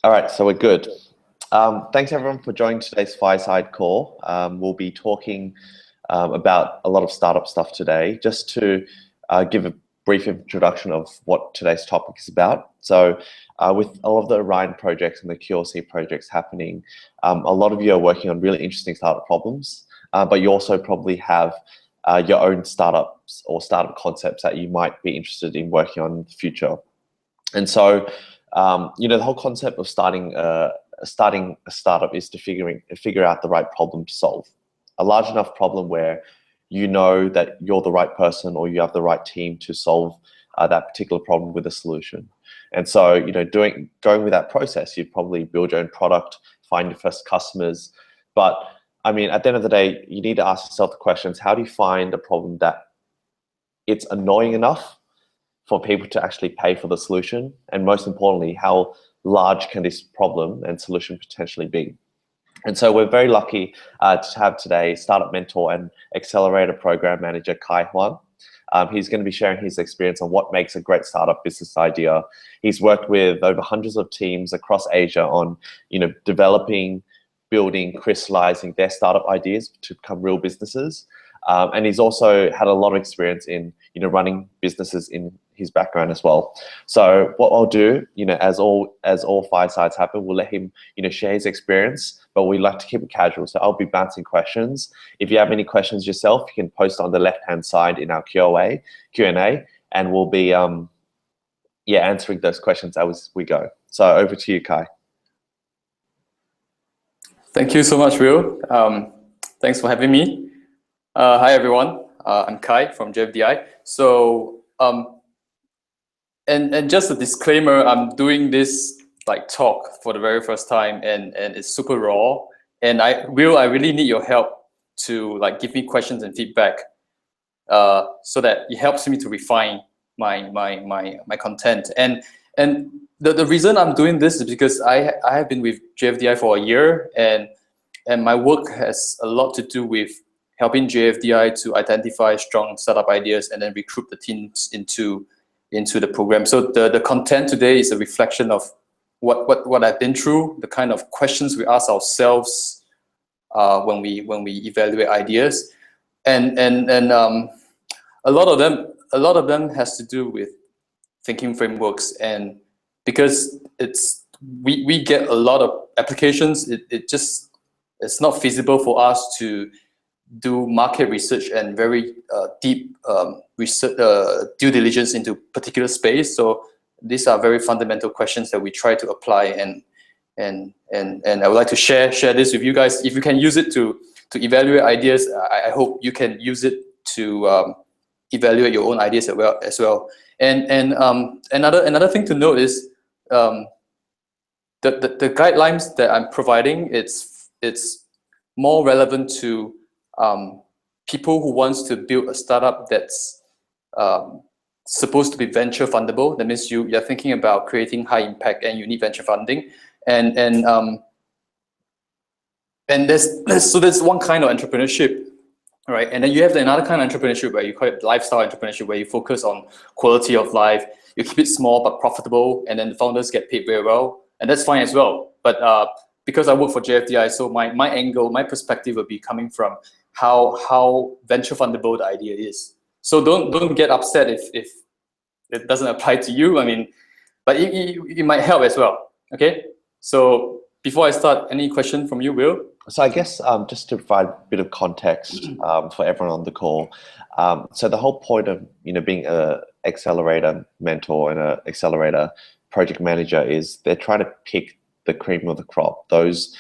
All right, so we're good. Thanks everyone for joining today's Fireside call. We'll be talking about a lot of startup stuff today. Just to give a brief introduction of what today's topic is about. So with all of the Orion projects and the QLC projects happening, a lot of you are working on really interesting startup problems, but you also probably have your own startups or startup concepts that you might be interested in working on in the future. And so, the whole concept of starting a startup is to figure out the right problem to solve. A large enough problem where you know that you're the right person or you have the right team to solve that particular problem with a solution. And so, going with that process, you'd probably build your own product, find your first customers. But I mean, at the end of the day, you need to ask yourself the questions: how do you find a problem that it's annoying enough for people to actually pay for the solution? And most importantly, how large can this problem and solution potentially be? And so we're very lucky to have today startup mentor and accelerator program manager Chi-Kai Huang. He's going to be sharing his experience on what makes a great startup business idea. He's worked with over hundreds of teams across Asia on, developing, building, crystallizing their startup ideas to become real businesses. And he's also had a lot of experience in, running businesses in his background as well. So what I'll do, as all firesides happen, we'll let him, share his experience, but we like to keep it casual. So I'll be bouncing questions. If you have any questions yourself, you can post on the left-hand side in our Q&A, and we'll be, answering those questions as we go. So over to you, Kai. Thank you so much, Will. Thanks for having me. Hi, everyone. I'm Kai from JFDI. So, and just a disclaimer, I'm doing this talk for the very first time, and it's super raw. And I really need your help to give me questions and feedback, so that it helps me to refine my content. And the reason I'm doing this is because I have been with JFDI for a year, and my work has a lot to do with helping JFDI to identify strong startup ideas and then recruit the teams into the program. So the content today is a reflection of what I've been through, the kind of questions we ask ourselves when we evaluate ideas, and a lot of them has to do with thinking frameworks. And because we get a lot of applications, it's not feasible for us to do market research and very deep research, due diligence into particular space. So these are very fundamental questions that we try to apply, and I would like to share this with you guys. If you can use it to evaluate ideas, I hope you can use it to evaluate your own ideas as well. And another thing to note is the guidelines that I'm providing. It's more relevant to people who wants to build a startup that's supposed to be venture fundable. That means you're thinking about creating high impact and you need venture funding. And there's one kind of entrepreneurship, right? And then you have another kind of entrepreneurship where you call it lifestyle entrepreneurship, where you focus on quality of life. You keep it small but profitable, and then the founders get paid very well, and that's fine as well. But because I work for JFDI, so my angle, my perspective will be coming from how venture fundable the idea is. So don't get upset if it doesn't apply to you. I mean, but it might help as well. Okay. So before I start, any question from you, Will? So I guess just to provide a bit of context for everyone on the call. So the whole point of being an accelerator mentor and an accelerator project manager is they're trying to pick the cream of the crop, those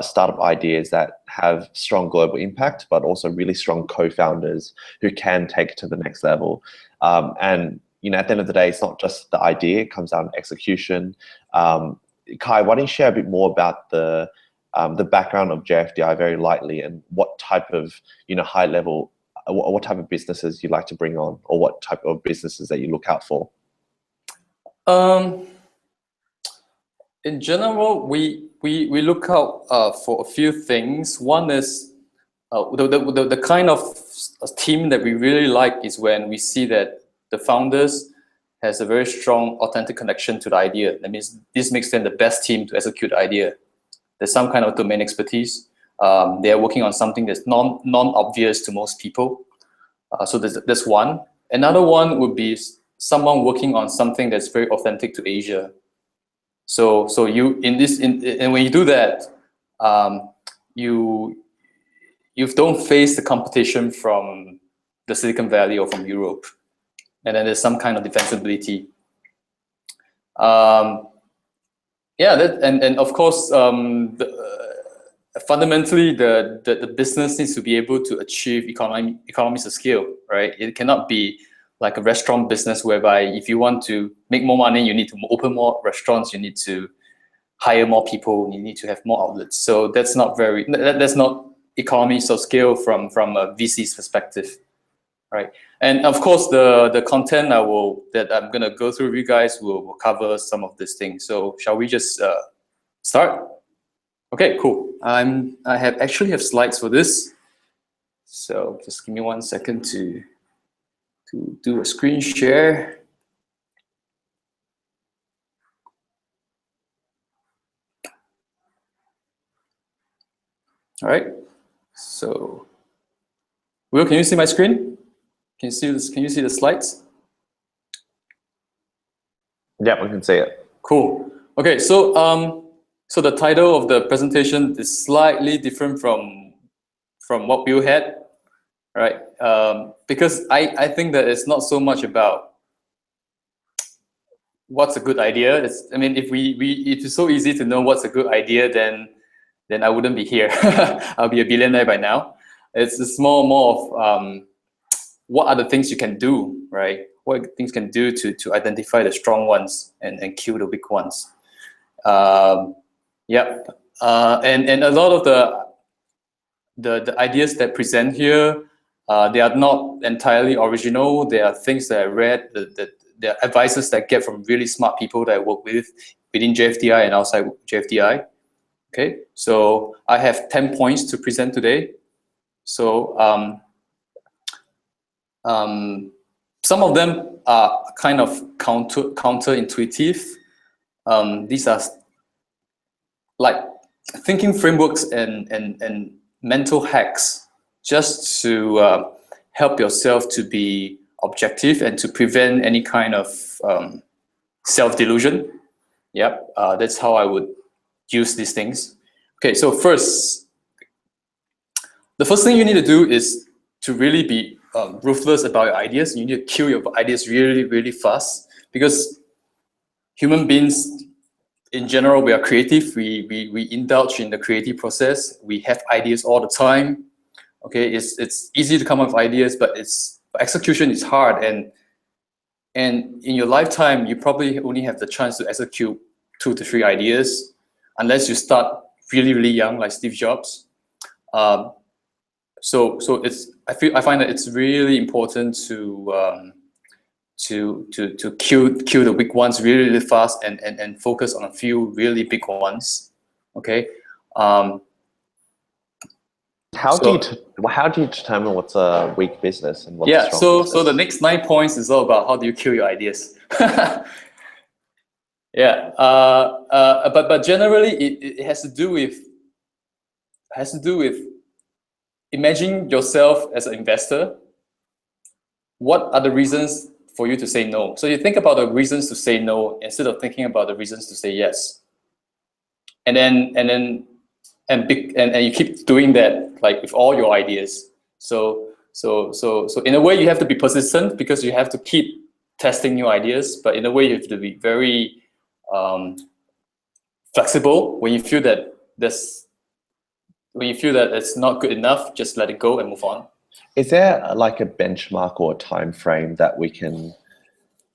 startup ideas that have strong global impact, but also really strong co-founders who can take it to the next level. And at the end of the day, it's not just the idea; it comes down to execution. Kai, why don't you share a bit more about the background of JFDI very lightly, and what type of high level, what type of businesses you like to bring on, or what type of businesses that you look out for? In general, we look out for a few things. One is the kind of team that we really like is when we see that the founders has a very strong, authentic connection to the idea. That means this makes them the best team to execute the idea. There's some kind of domain expertise. They are working on something that's non-obvious to most people. So that's one. Another one would be someone working on something that's very authentic to Asia. So you and when you do that, you don't face the competition from the Silicon Valley or from Europe, and then there's some kind of defensibility. And of course, fundamentally, the business needs to be able to achieve economies of scale, right? It cannot be like a restaurant business whereby if you want to make more money, you need to open more restaurants, you need to hire more people, you need to have more outlets. So that's not economies of scale from a VC's perspective, right? And of course, the content that I'm gonna go through with you guys will cover some of these things. So shall we just start? Okay, cool. I actually have slides for this. So just give me 1 second to do a screen share. All right. So, Will, can you see my screen? Can you see this? Can you see the slides? Yeah, we can see it. Cool. Okay, so so the title of the presentation is slightly different from what Will had, right? Because I think that it's not so much about what's a good idea. I mean, if it's so easy to know what's a good idea, then I wouldn't be here. I'll be a billionaire by now. It's more of what are the things you can do, right? What things can do to identify the strong ones and kill the weak ones. Yep. And a lot of the ideas that present here, they are not entirely original. They are things that I read, the advices that I get from really smart people that I work with within JFDI and outside JFDI. Okay, so I have 10 points to present today. So some of them are kind of counterintuitive. These are like thinking frameworks and mental hacks just to help yourself to be objective and to prevent any kind of self-delusion. Yep, that's how I would use these things. Okay, so the first thing you need to do is to really be ruthless about your ideas. You need to kill your ideas really, really fast, because human beings in general, we are creative. We indulge in the creative process. We have ideas all the time. Okay, it's easy to come up with ideas, but execution is hard. And in your lifetime, you probably only have the chance to execute 2 to 3 ideas, unless you start really, really young, like Steve Jobs. So I find that it's really important to kill the big ones really, really fast and focus on a few really big ones. Okay. How do you determine what's a weak business and what's a strong business? So the next 9 points is all about how do you kill your ideas. Yeah, but generally it has to do with imagine yourself as an investor. What are the reasons for you to say no? So you think about the reasons to say no instead of thinking about the reasons to say yes. And you keep doing that, like with all your ideas. So in a way you have to be persistent, because you have to keep testing new ideas. But in a way you have to be very flexible. When you feel that it's not good enough, just let it go and move on. Is there like a benchmark or a time frame that we can?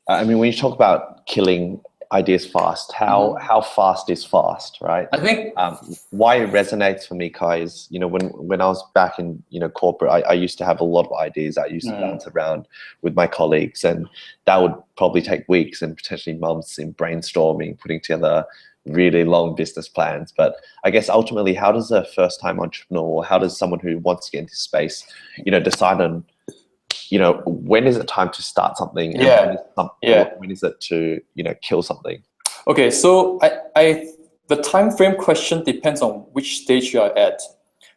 I mean, when you talk about killing ideas fast, how fast is fast, right? I think why it resonates for me, Kai, is when I was back in corporate, I used to have a lot of ideas. I used to bounce around with my colleagues, and that would probably take weeks and potentially months in brainstorming, putting together really long business plans. But I guess ultimately, how does a first-time entrepreneur, or how does someone who wants to get into space, decide on when is it time to start something? Yeah. And when is it to, kill something? Okay, so the time frame question depends on which stage you are at.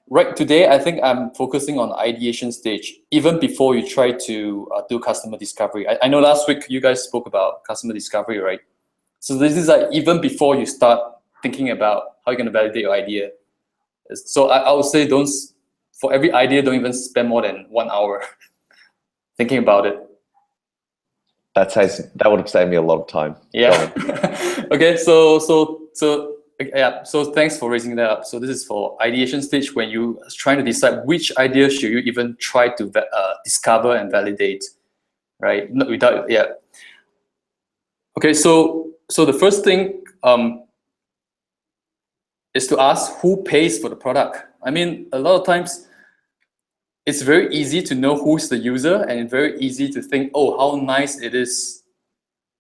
Right today, I think I'm focusing on ideation stage, even before you try to do customer discovery. I know last week you guys spoke about customer discovery, right? So this is like even before you start thinking about how you're going to validate your idea. So I would say for every idea, don't even spend more than 1 hour thinking about it. That would have saved me a lot of time. Yeah. Okay. So thanks for raising that up. So this is for ideation stage, when you are trying to decide which idea should you even try to discover and validate, right? Okay. So the first thing is to ask who pays for the product. I mean, a lot of times it's very easy to know who's the user, and very easy to think, oh, how nice it is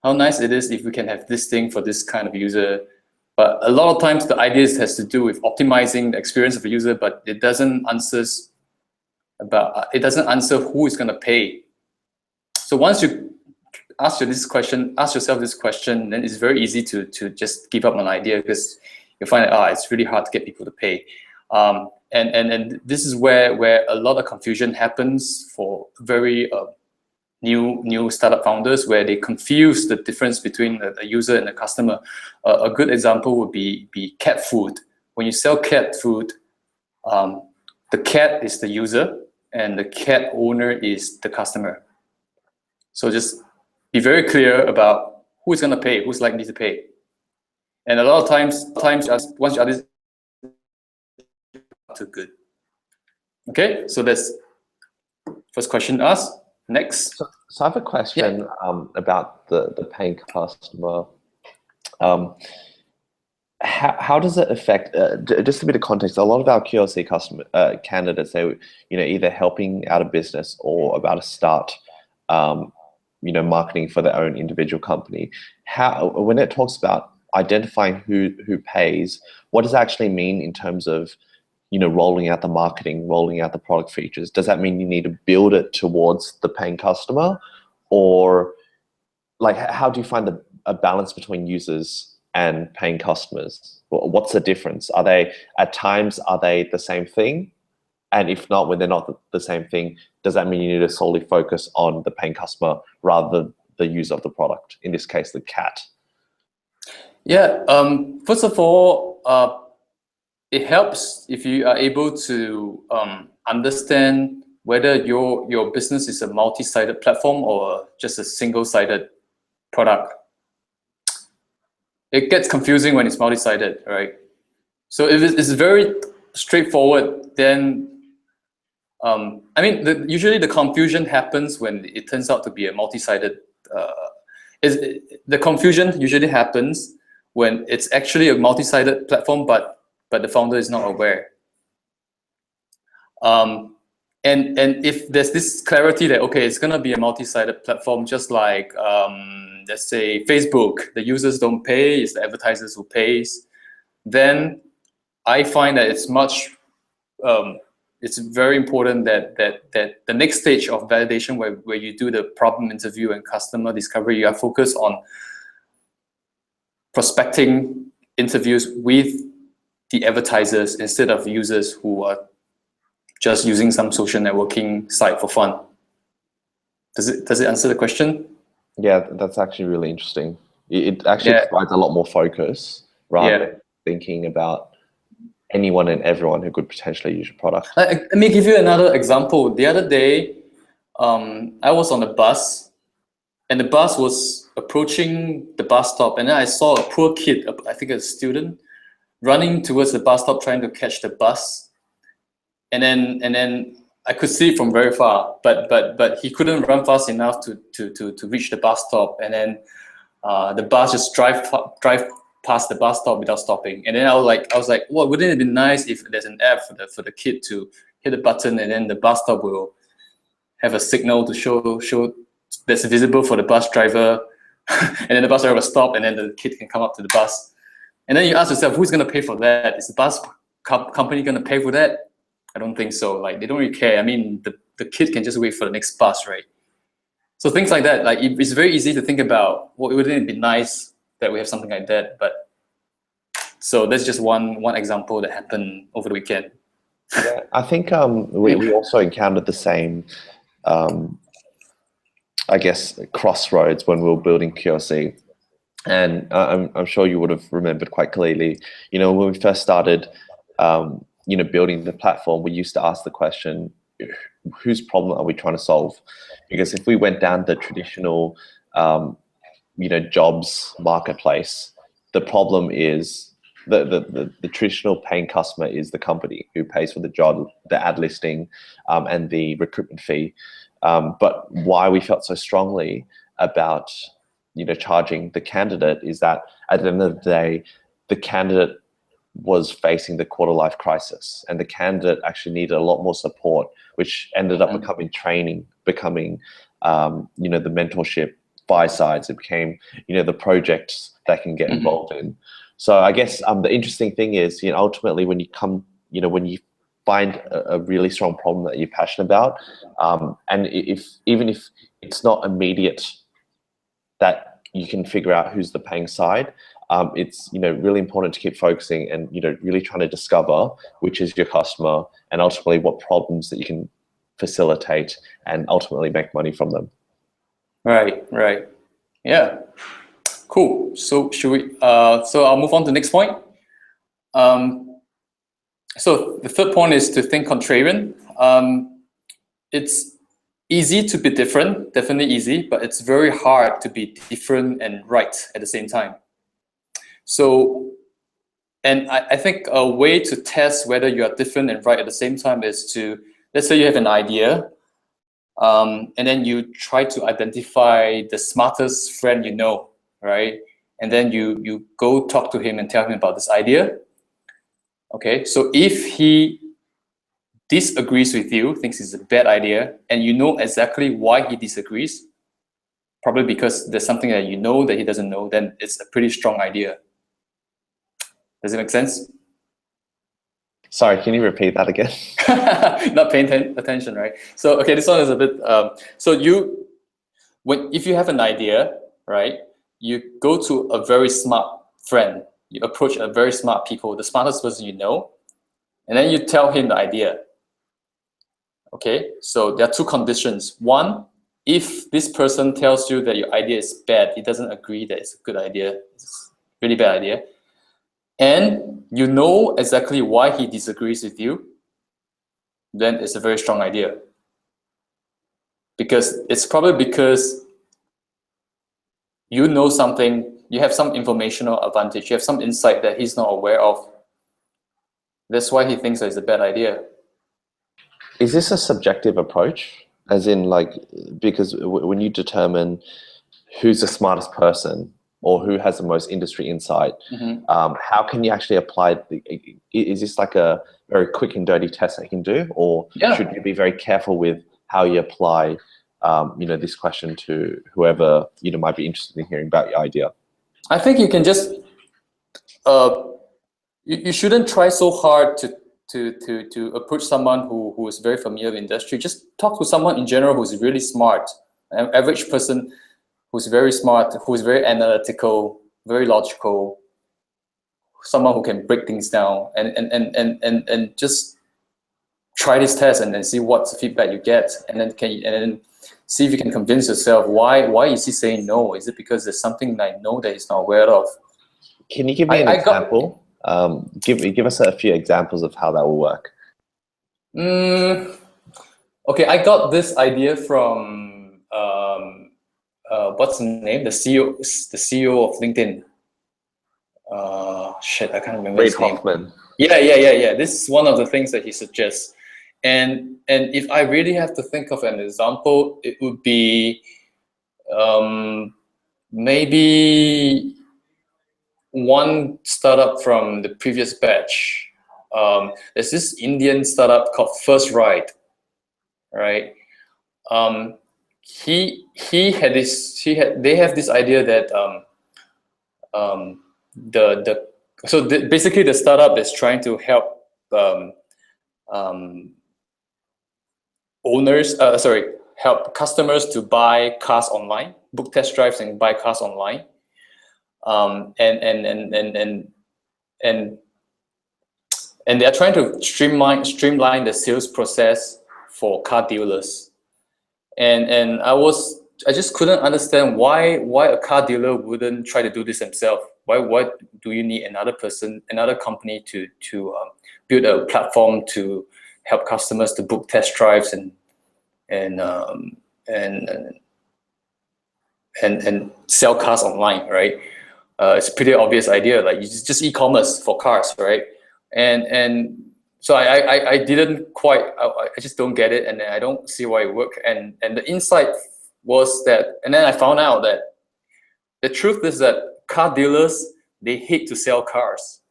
if we can have this thing for this kind of user. But a lot of times the ideas has to do with optimizing the experience of a user, but it doesn't answer who is going to pay. So once you ask yourself this question, then it's very easy to just give up an idea, because you find that it's really hard to get people to pay. And this is where a lot of confusion happens for very new startup founders, where they confuse the difference between the user and the customer. A good example would be cat food. When you sell cat food, the cat is the user and the cat owner is the customer. So just be very clear about who's going to pay, who's likely to pay. And a lot of times once you are this too good. Okay, so that's first question to ask. Next. So I have a question about the paying customer. How does it affect? Just a bit of context. A lot of our QLC customer candidates, they either helping out a business or about to start, marketing for their own individual company. When it talks about identifying who pays, what does it actually mean in terms of rolling out the marketing, rolling out the product features? Does that mean you need to build it towards the paying customer, or like how do you find a balance between users and paying customers? What's the difference? Are they the same thing? And if not, when they're not the same thing, does that mean you need to solely focus on the paying customer rather than the user of the product? In this case, the cat. Yeah. First of all, it helps if you are able to understand whether your business is a multi-sided platform or just a single-sided product. It gets confusing when it's multi-sided, right? So if it's very straightforward, then usually the confusion happens when it turns out to be a multi-sided. The confusion usually happens when it's actually a multi-sided platform, but the founder is not aware. And if there's this clarity that, okay, it's gonna be a multi-sided platform, just like let's say Facebook, the users don't pay, it's the advertisers who pays, then I find that it's very important that the next stage of validation, where you do the problem interview and customer discovery, you are focused on prospecting interviews with the advertisers instead of users who are just using some social networking site for fun. Does it answer the question? Yeah, that's actually really interesting. It actually provides a lot more focus rather than thinking about anyone and everyone who could potentially use your product. Let me give you another example. The other day, I was on a bus, and the bus was approaching the bus stop, and then I saw a poor kid, I think a student, running towards the bus stop trying to catch the bus. And then I could see it from very far, but he couldn't run fast enough to reach the bus stop. And then the bus just drive past the bus stop without stopping. And then I was like, well, wouldn't it be nice if there's an app for the kid to hit a button, and then the bus stop will have a signal to show that's visible for the bus driver, and then the bus driver will stop, and then the kid can come up to the bus. And then you ask yourself, who's going to pay for that? Is the bus company going to pay for that? I don't think so. Like, they don't really care. I mean, the kid can just wait for the next bus, right? So things like that, like it's very easy to think about, well, wouldn't it be nice that we have something like that? But so that's just one example that happened over the weekend. Yeah, I think we also encountered the same, I guess, crossroads when we were building QLC. And I'm sure you would have remembered quite clearly, when we first started, building the platform, we used to ask the question, whose problem are we trying to solve? Because if we went down the traditional, jobs marketplace, the problem is the traditional paying customer is the company who pays for the job, the ad listing, and the recruitment fee. But why we felt so strongly about charging the candidate is that at the end of the day, the candidate was facing the quarter life crisis, and the candidate actually needed a lot more support, which ended up becoming training, becoming the mentorship, Firesides. It became the projects they can get involved in. So I guess the interesting thing is, ultimately when you come, when you find a really strong problem that you're passionate about, and even if it's not immediate that you can figure out who's the paying side, it's really important to keep focusing and really trying to discover which is your customer and ultimately what problems that you can facilitate and ultimately make money from them. Right. Yeah. Cool. So should we? So I'll move on to the next point. So the third point is to think contrarian. It's easy to be different, definitely easy, but it's very hard to be different and right at the same time. So, and I think a way to test whether you are different and right at the same time is to, let's say you have an idea, and then you try to identify the smartest friend you know, right? And then you go talk to him and tell him about this idea. Okay, so if he disagrees with you, thinks it's a bad idea, and you know exactly why he disagrees, probably because there's something that you know that he doesn't know, then it's a pretty strong idea. Does it make sense? Sorry, can you repeat that again? Not paying attention, right? So, okay, this one is a bit, if you have an idea, right, you go to a very smart friend, you approach a very smart people, the smartest person you know, and then you tell him the idea. Okay, so there are two conditions. One, if this person tells you that your idea is bad, he doesn't agree that it's a good idea, it's a really bad idea, and you know exactly why he disagrees with you, then it's a very strong idea. Because it's probably because you know something, you have some informational advantage, you have some insight that he's not aware of. That's why he thinks that it's a bad idea. Is this a subjective approach? As in, like, because when you determine who's the smartest person or who has the most industry insight, how can you actually apply is this like a very quick and dirty test that you can do, or should you be very careful with how you apply this question to whoever might be interested in hearing about your idea? I think you can just you shouldn't try so hard to approach someone who is very familiar with the industry. Just talk to someone in general who's really smart, an average person who's very smart, who's very analytical, very logical, someone who can break things down, and just try this test and then see what feedback you get, and then see if you can convince yourself why is he saying no? Is it because there's something I know that he's not aware of? Can you give me an example? Give us a few examples of how that will work. Okay, I got this idea from what's the name? The CEO of LinkedIn. Shit, I can't remember his name. Hoffman. Yeah. This is one of the things that he suggests. And if I really have to think of an example, it would be maybe one startup from the previous batch. There's this Indian startup called First Ride, right? They have this idea that basically the startup is trying to help help customers to buy cars online, book test drives and buy cars online. And they're trying to streamline the sales process for car dealers. And I just couldn't understand why a car dealer wouldn't try to do this themselves. Why do you need another person, another company to build a platform to help customers to book test drives and sell cars online, right? It's a pretty obvious idea, like it's just e-commerce for cars, right? And so I didn't quite, I just don't get it, and I don't see why it worked. And the insight was that, and then I found out that the truth is that car dealers, they hate to sell cars.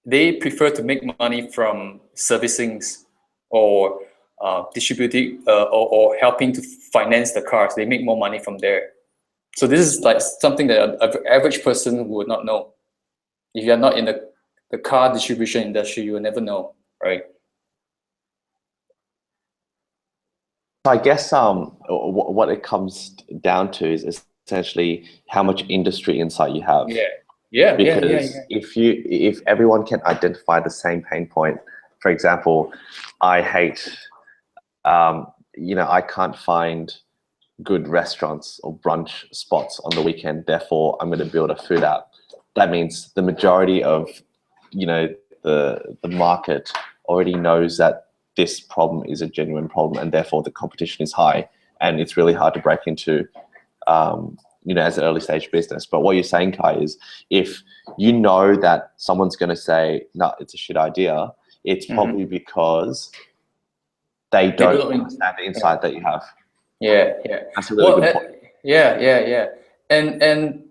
They prefer to make money from servicings or distributing or helping to finance the cars. They make more money from there. So this is like something that an average person would not know. If you're not in the car distribution industry, you will never know, right? I guess what it comes down to is essentially how much industry insight you have. Because if everyone can identify the same pain point, for example, I hate, I can't find good restaurants or brunch spots on the weekend. Therefore, I'm going to build a food app. That means the majority of, the market already knows that this problem is a genuine problem, and therefore the competition is high, and it's really hard to break into, as an early stage business. But what you're saying, Kai, is if you know that someone's going to say, no, it's a shit idea, it's probably because they don't understand the insight that you have. Yeah. That's a really good point. Yeah. And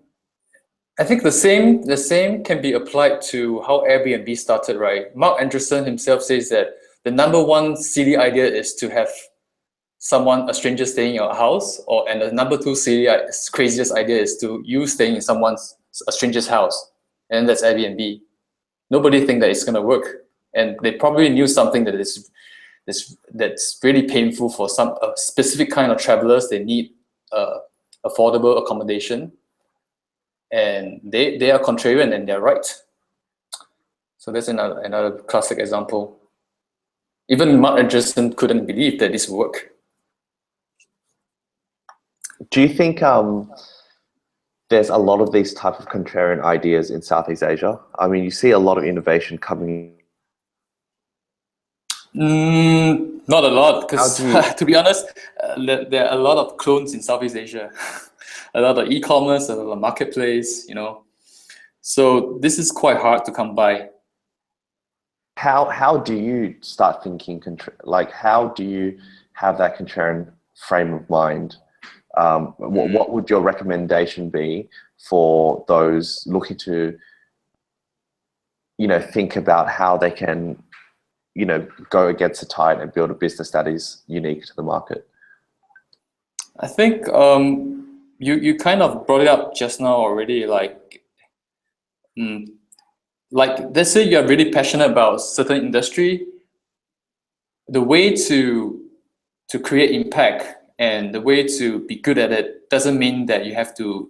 I think the same can be applied to how Airbnb started, right? Mark Anderson himself says that the number one silly idea is to have a stranger staying in your house, and the number two craziest idea is to you staying in a stranger's house, and that's Airbnb. Nobody think that it's gonna work, and they probably knew something that's really painful for a specific kind of travelers. They need affordable accommodation, and they are contrarian and they're right. So that's another classic example. Even Mark Anderson couldn't believe that this would work. Do you think there's a lot of these type of contrarian ideas in Southeast Asia? I mean, you see a lot of innovation coming. Not a lot, because to be honest, there are a lot of clones in Southeast Asia. A lot of e-commerce, a lot of marketplace, So this is quite hard to come by. How do you start thinking, how do you have that contrarian frame of mind? What would your recommendation be for those looking to, think about how they can, go against the tide and build a business that is unique to the market? I think you kind of brought it up just now already. Like let's say you're really passionate about certain industry. The way to create impact and the way to be good at it doesn't mean that you have to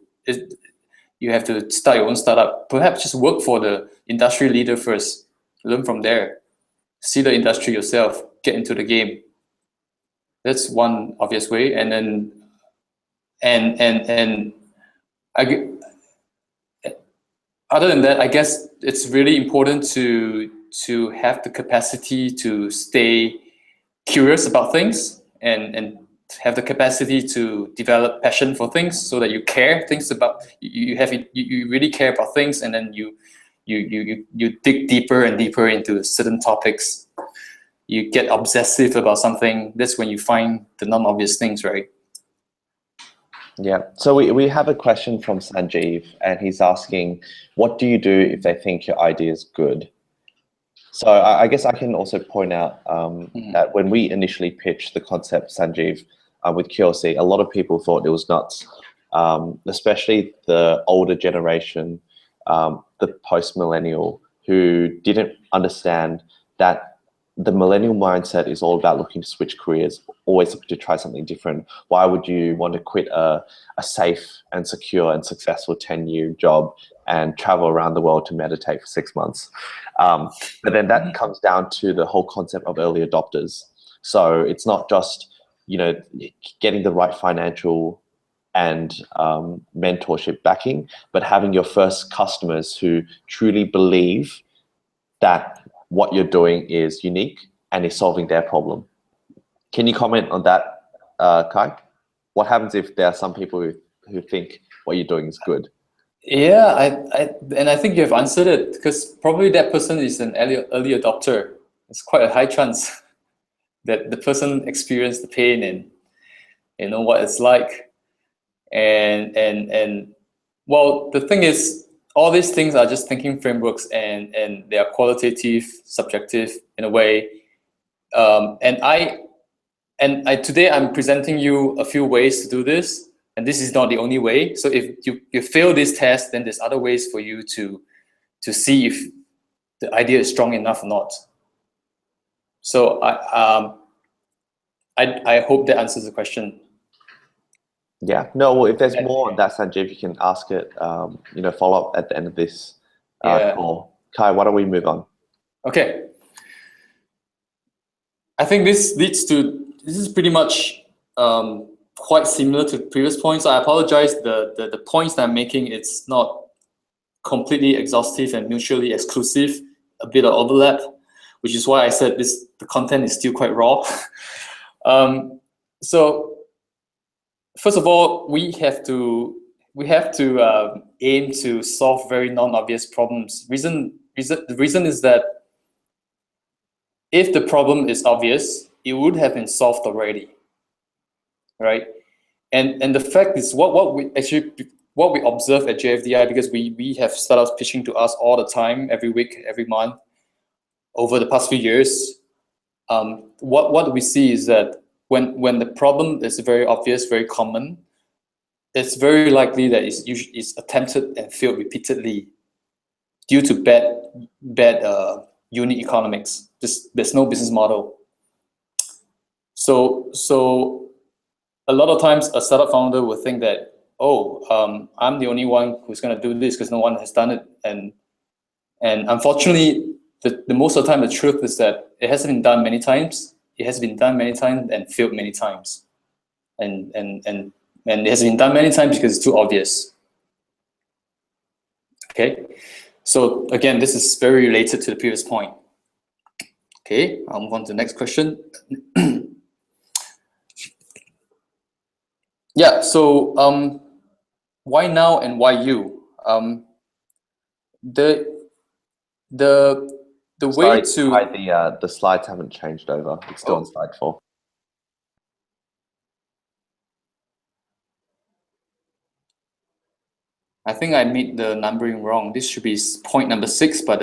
start your own startup. Perhaps just work for the industry leader first, learn from there, see the industry yourself, get into the game. That's one obvious way. And then other than that, I guess it's really important to have the capacity to stay curious about things and have the capacity to develop passion for things, so that you really care about things, and then you dig deeper and deeper into certain topics. You get obsessive about something. That's when you find the non-obvious things, right? Yeah. So we have a question from Sanjeev, and he's asking, what do you do if they think your idea is good? So I guess I can also point out that when we initially pitched the concept, Sanjeev, with QLC, a lot of people thought it was nuts, especially the older generation, the post-millennial, who didn't understand that the millennial mindset is all about looking to switch careers, always looking to try something different. Why would you want to quit a safe and secure and successful 10-year job and travel around the world to meditate for 6 months? But then that comes down to the whole concept of early adopters. So it's not just, getting the right financial and mentorship backing, but having your first customers who truly believe that what you're doing is unique and is solving their problem. Can you comment on that, Kai? What happens if there are some people who think what you're doing is good? Yeah, I think you have answered it, because probably that person is an early adopter. It's quite a high chance that the person experienced the pain and what it's like. And well, the thing is, all these things are just thinking frameworks, and they are qualitative, subjective in a way. Today I'm presenting you a few ways to do this, and this is not the only way. So if you fail this test, then there's other ways for you to see if the idea is strong enough or not. So I hope that answers the question. Yeah. No, well, if there's more on that, Sanjeev, you can ask it, follow up at the end of this call. Kai, why don't we move on? Okay. I think this is pretty much quite similar to previous points. I apologize, the points that I'm making, it's not completely exhaustive and mutually exclusive, a bit of overlap, which is why I said the content is still quite raw. So first of all, we have to aim to solve very non-obvious problems. The reason is that if the problem is obvious, it would have been solved already, right? And the fact is, what we observe at JFDI, because we have startups pitching to us all the time, every week, every month, over the past few years. What we see is that when the problem is very obvious, very common, it's very likely that it's attempted and failed repeatedly due to bad unit economics. There's no business model. So a lot of times a startup founder will think that, I'm the only one who's going to do this because no one has done it. And unfortunately, the most of the time, the truth is that it hasn't been done many times. It has been done many times and failed many times. And it has been done many times because it's too obvious. Okay. So again, this is very related to the previous point. Okay, I'll move on to the next question. Yeah, so why now and why you? The way to... The slides haven't changed over. It's still on slide 4. I think I made the numbering wrong. This should be point number 6, but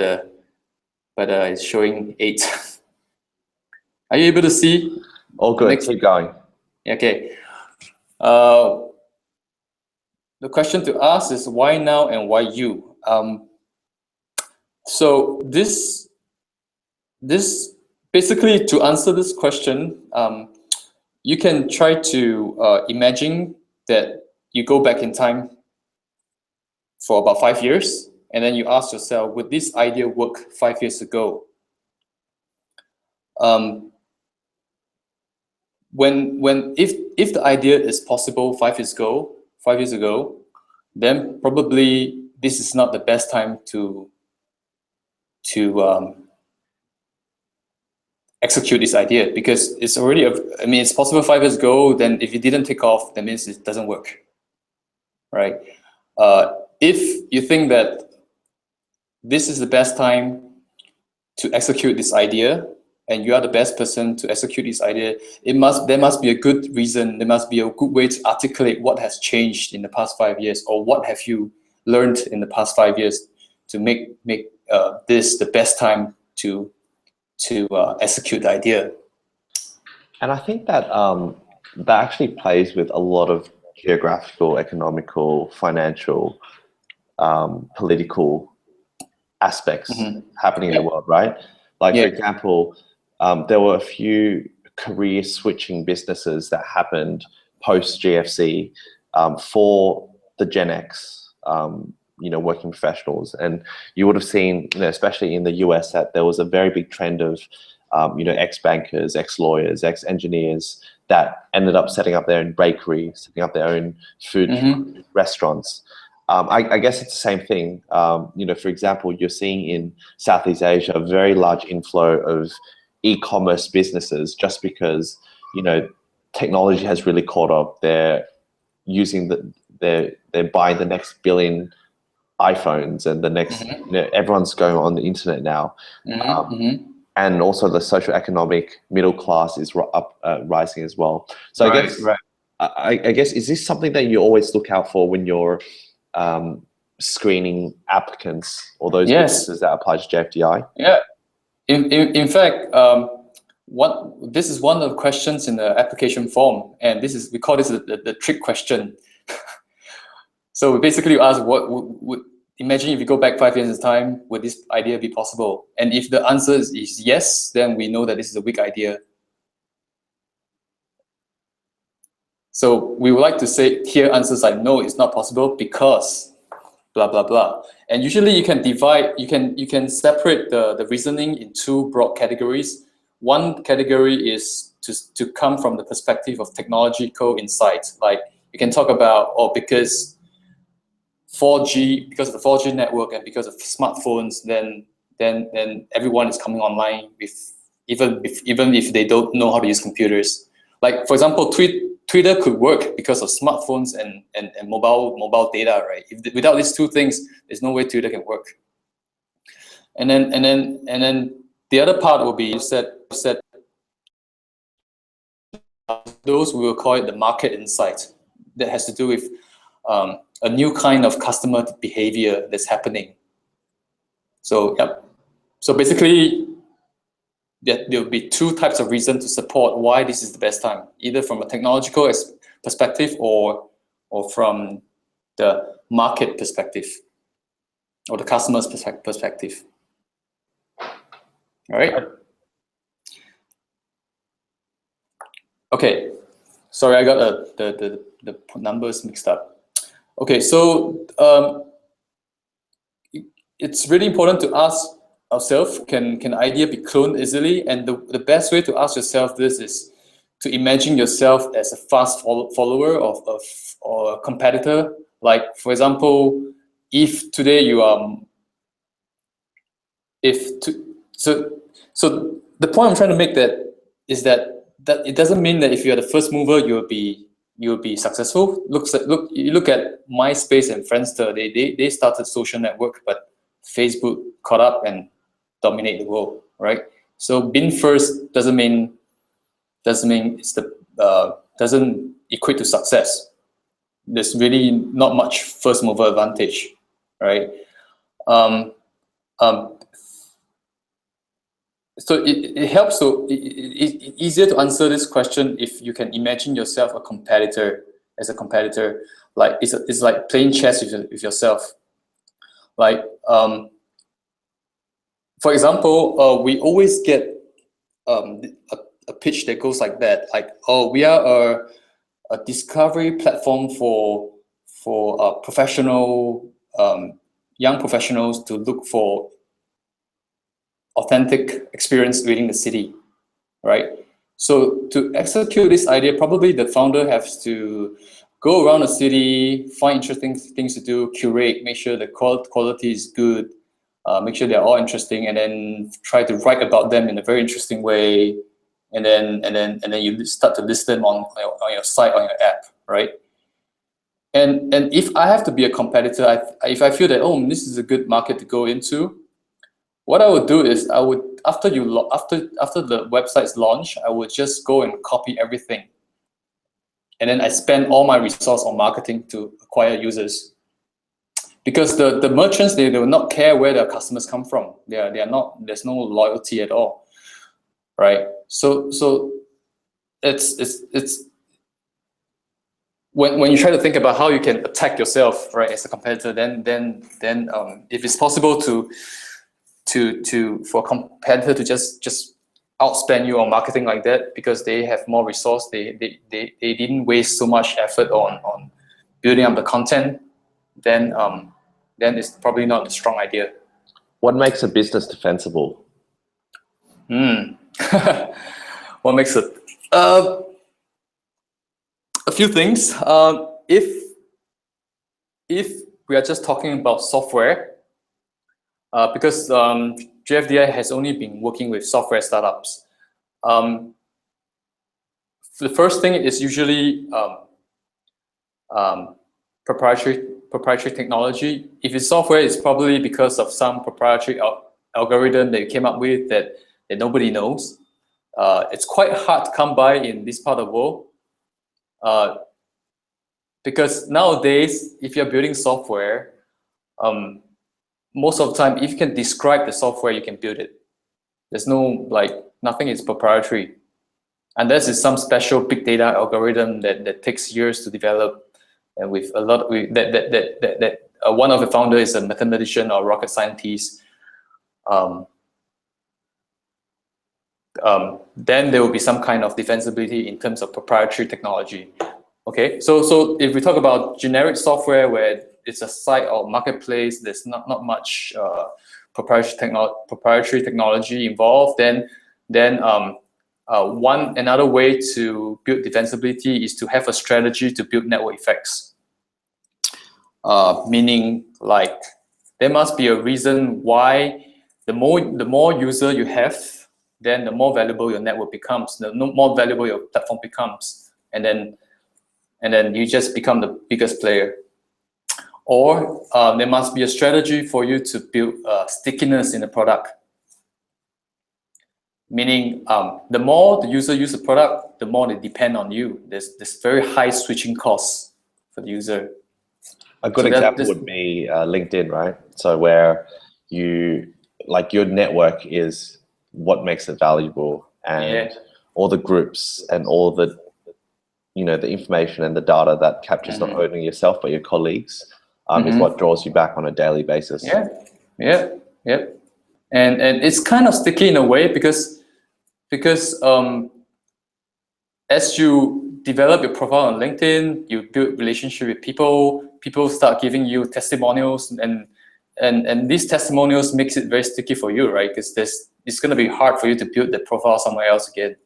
it's showing 8. Are you able to see? All good. Keep going. Okay. The question to ask is why now and why you? So this basically, to answer this question, you can try to imagine that you go back in time for about 5 years, and then you ask yourself, would this idea work 5 years ago? If the idea is possible 5 years ago, then probably this is not the best time to execute this idea, because it's already it's possible 5 years ago. Then if it didn't take off, that means it doesn't work, right? If you think that this is the best time to execute this idea, and you are the best person to execute this idea, there must be a good reason. There must be a good way to articulate what has changed in the past 5 years, or what have you learned in the past 5 years to make this the best time to execute the idea. And I think that that actually plays with a lot of geographical, economical, financial, political aspects happening in the world, right? Like, for example, there were a few career switching businesses that happened post GFC for the Gen X, working professionals. And you would have seen, especially in the US, that there was a very big trend of, ex-bankers, ex-lawyers, ex-engineers that ended up setting up their own bakery, setting up their own food restaurants. I guess it's the same thing. For example, you're seeing in Southeast Asia a very large inflow of e-commerce businesses just because, technology has really caught up. They're using they're buying the next billion iPhones, and the next, everyone's going on the internet now. And also the socioeconomic middle class is rising as well. So I guess, is this something that you always look out for when you're screening applicants or those businesses that apply to JFDI? Yeah. In fact, this is one of the questions in the application form, and we call this the trick question. So basically, you ask, imagine if you go back 5 years in time, would this idea be possible? And if the answer is yes, then we know that this is a weak idea. So we would like to hear answers like, no, it's not possible because blah, blah, blah. And usually you can you can separate the reasoning in two broad categories. One category is to come from the perspective of technological insight. Like you can talk about, because 4G, because of the 4G network and because of smartphones, then everyone is coming online even if they don't know how to use computers. Like for example, Twitter could work because of smartphones and mobile data, right? Without these two things, there's no way Twitter can work. And then the other part will be, you said those, we will call it the market insight, that has to do with a new kind of customer behavior that's happening. So so basically, there will be two types of reason to support why this is the best time, either from a technological perspective or from the market perspective or the customer's perspective. All right. Okay. Sorry, I got the numbers mixed up. Okay, so it's really important to ask ourselves, can an idea be cloned easily? And the best way to ask yourself this is to imagine yourself as a fast follower or a competitor. Like for example, if today you are, so the point I'm trying to make is that it doesn't mean that if you're the first mover you'll be successful. You look at MySpace and Friendster. They started social network, but Facebook caught up and dominate the world, right? So being first doesn't mean it's doesn't equate to success. There's really not much first mover advantage, right? So it helps it's easier to answer this question if you can imagine yourself as a competitor. Like it's like playing chess with yourself. Like for example, we always get a pitch that goes like that, like, oh, we are a discovery platform for professional young professionals to look for authentic experience within the city, right? So to execute this idea, probably the founder has to go around the city, find interesting things to do, curate, make sure the quality is good, make sure they're all interesting, and then try to write about them in a very interesting way, and then you start to list them on your site, on your app, right? And if I have to be a competitor, if I feel that, oh, this is a good market to go into, what I would do is after the website's launch, I would just go and copy everything, and then I spend all my resource on marketing to acquire users. Because the merchants, they will not care where their customers come from. They are not. There's no loyalty at all, right? So it's when you try to think about how you can attack yourself, right, as a competitor, then if it's possible for a competitor to just outspend you on marketing like that because they have more resource. They didn't waste so much effort on building up the content. Then it's probably not a strong idea. What makes a business defensible? What makes it? A few things. If we are just talking about software, because JFDI has only been working with software startups. The first thing is usually proprietary technology. If it's software, it's probably because of some proprietary algorithm that you came up with that nobody knows. It's quite hard to come by in this part of the world. Because nowadays, if you're building software, most of the time, if you can describe the software, you can build it. There's no, nothing is proprietary. Unless it's some special big data algorithm that takes years to develop, and with a lot one of the founders is a mathematician or rocket scientist. Then there will be some kind of defensibility in terms of proprietary technology. Okay, so if we talk about generic software where it's a site or marketplace, there's not much proprietary technology involved, then another way to build defensibility is to have a strategy to build network effects. Meaning, like, there must be a reason why the more user you have, then the more valuable your network becomes, the more valuable your platform becomes, and then you just become the biggest player. Or there must be a strategy for you to build stickiness in the product. Meaning, the more the user use the product, the more they depend on you. There's very high switching costs for the user. A good example would be LinkedIn, right? So where your network is what makes it valuable, and all the groups and all the the information and the data that captures not only yourself but your colleagues is what draws you back on a daily basis. Yeah. And it's kind of sticky in a way because as you develop your profile on LinkedIn, you build relationship with people start giving you testimonials, and these testimonials makes it very sticky for you, right? Because it's going to be hard for you to build the profile somewhere else again.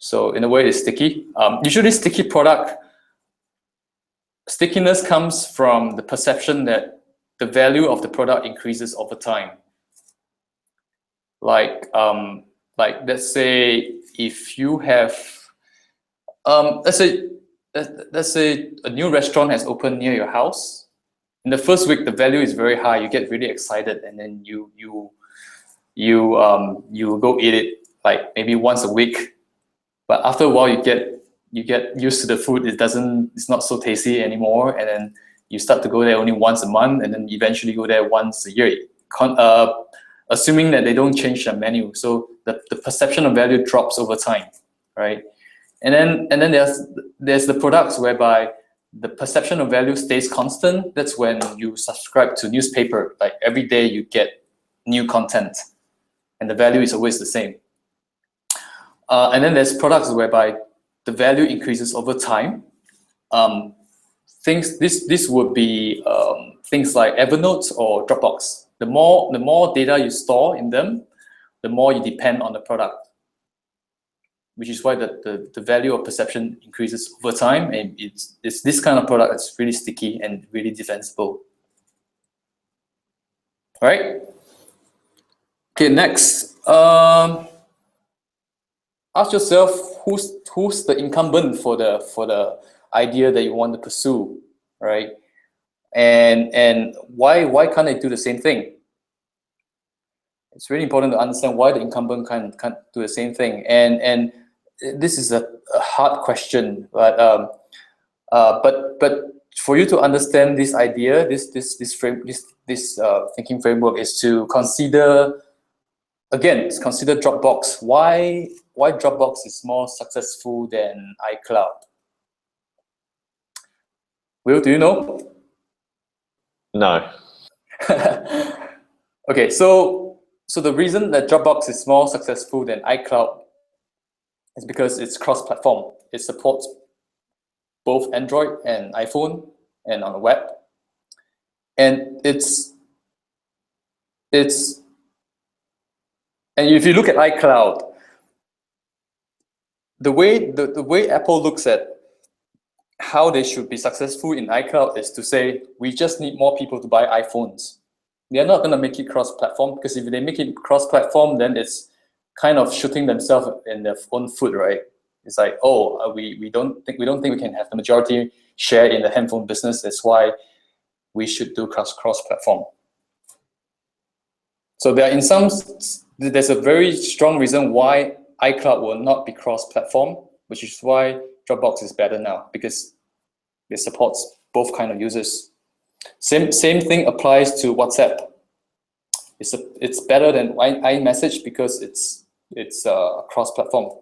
So in a way, it's sticky. Usually sticky product, stickiness comes from the perception that the value of the product increases over time. Like let's say if you have, let's say a new restaurant has opened near your house. In the first week, the value is very high. You get really excited, and then you go eat it like maybe once a week. But after a while, you get used to the food. It's not so tasty anymore, and then you start to go there only once a month, and then eventually go there once a year. Assuming that they don't change the menu, so the perception of value drops over time, right? And then there's the products whereby the perception of value stays constant. That's when you subscribe to newspaper. Like every day you get new content, and the value is always the same. And then there's products whereby the value increases over time. This would be things like Evernote or Dropbox. The more data you store in them, the more you depend on the product, which is why the value of perception increases over time. And it's this kind of product that's really sticky and really defensible. All right. Okay, next. Ask yourself who's the incumbent for the idea that you want to pursue, right? And why can't they do the same thing? It's really important to understand why the incumbent can't do the same thing. And this is a hard question, but for you to understand this idea, this thinking framework is to consider Dropbox. Why Dropbox is more successful than iCloud? Will, do you know? No. Okay, so So the reason that Dropbox is more successful than iCloud is because it's cross-platform. It supports both Android and iPhone and on the web. And and if you look at iCloud, the way Apple looks at how they should be successful in iCloud is to say, we just need more people to buy iPhones. They're not going to make it cross-platform, because if they make it cross-platform, then it's kind of shooting themselves in their own foot, right? It's like, oh, we don't think we can have the majority share in the handphone business. That's why we should do cross-platform. So there's a very strong reason why iCloud will not be cross-platform, which is why Dropbox is better now, because it supports both kind of users. Same thing applies to WhatsApp. It's better than iMessage because it's cross-platform.